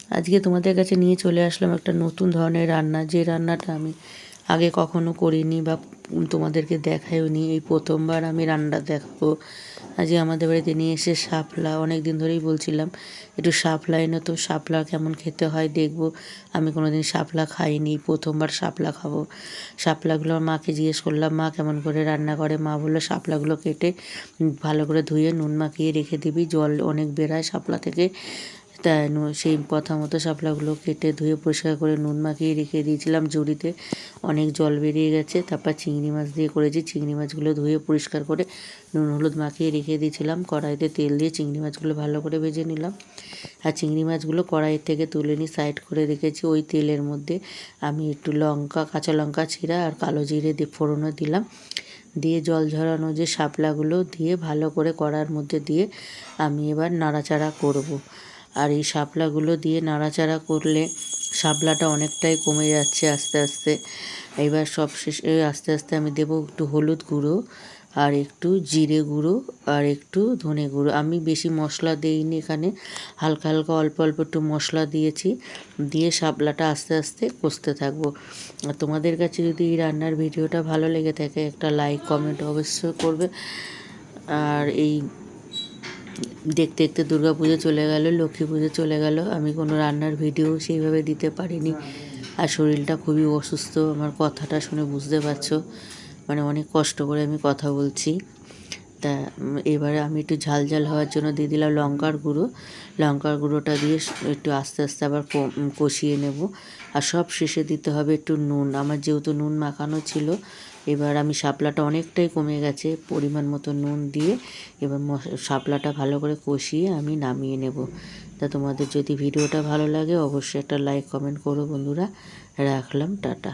আজকে তোমাদের কাছে নিয়ে চলে আসলাম একটা নতুন ধরনের রান্না, যে রান্নাটা আমি আগে কখনো করিনি বা তোমাদেরকে দেখাইও নি। এই প্রথমবার আমি রান্নাটা দেখাবো। আজকে আমাদের বাড়িতে নিয়ে এসে শাপলা, অনেক দিন ধরেই বলছিলাম একটু শাপলা এনে, তো শাপলা কেমন খেতে হয় দেখবো। আমি কোনো দিন শাপলা খাইনি, প্রথমবার শাপলা খাবো। শাপলাগুলো আমার মাকে জিজ্ঞেস করলাম, মা কেমন করে রান্না করে। মা বললো শাপলাগুলো কেটে ভালো করে ধুয়ে নুন মাখিয়ে রেখে দিবি, জল অনেক বেরায় শাপলা থেকে। তাই সেই কথা মতো শাপলাগুলো কেটে ধুয়ে পরিষ্কার করে নুন মাখিয়ে রেখে দিয়েছিলাম ঝুড়িতে। অনেক জল বেরিয়ে গেছে। তারপর চিংড়ি মাছ দিয়ে করেছি। চিংড়ি মাছগুলো ধুয়ে পরিষ্কার করে নুন হলুদ মাখিয়ে রেখে দিয়েছিলাম। কড়াইতে তেল দিয়ে চিংড়ি মাছগুলো ভালো করে ভেজে নিলাম। আর চিংড়ি মাছগুলো কড়াই থেকে তুলে নিয়ে সাইড করে রেখেছি। ওই তেলের মধ্যে আমি একটু লঙ্কা, কাঁচা লঙ্কা ছিঁড়া আর কালো জিরে দিয়ে ফোড়নও দিলাম। দিয়ে জল ঝরানো যে শাপলাগুলো দিয়ে ভালো করে কড়ার মধ্যে দিয়ে আমি এবার নাড়াচাড়া করব। আর এই শাপলাগুলো দিয়ে নাড়াচাড়া করলে শাপলাটা অনেকটাই কমে যাচ্ছে আস্তে আস্তে। এবার সব শেষে আস্তে আস্তে আমি দেবো একটু হলুদ গুঁড়ো আর একটু জিরে গুঁড়ো আর একটু ধনে গুঁড়ো। আমি বেশি মশলা দিইনি এখানে, হালকা হালকা অল্প অল্প একটু মশলা দিয়েছি। দিয়ে শাপলাটা আস্তে আস্তে কষতে থাকবো। আর তোমাদের কাছে যদি এই রান্নার ভিডিওটা ভালো লেগে থাকে একটা লাইক কমেন্ট অবশ্যই করবে। আর এই দেখতে দেখতে দুর্গা পুজো চলে গেল, লক্ষ্মী পুজো চলে গেল, আমি কোনো রান্নার ভিডিও সেইভাবে দিতে পারিনি। আর শরীরটা খুবই অসুস্থ, আমার কথাটা শুনে বুঝতে পারছো, মানে অনেক কষ্ট করে আমি কথা বলছি। তা এবারে আমি একটু ঝাল ঝাল হওয়ার জন্য দিয়ে দিলাম লঙ্কার গুঁড়ো। লঙ্কার গুঁড়োটা দিয়ে একটু আস্তে আস্তে আবার কষিয়ে নেব। আর সব শেষে দিতে হবে একটু নুন। আমার যেহেতু নুন মাখানো ছিল, এবার আমি শাপলাটা অনেকটাই কমে গেছে, পরিমাণ মতো নুন দিয়ে এবার শাপলাটা ভালো করে কষিয়ে আমি নামিয়ে নেব। তা তোমাদের যদি ভিডিওটা ভালো লাগে অবশ্যই একটা লাইক কমেন্ট করো বন্ধুরা। রাখলাম, টাটা।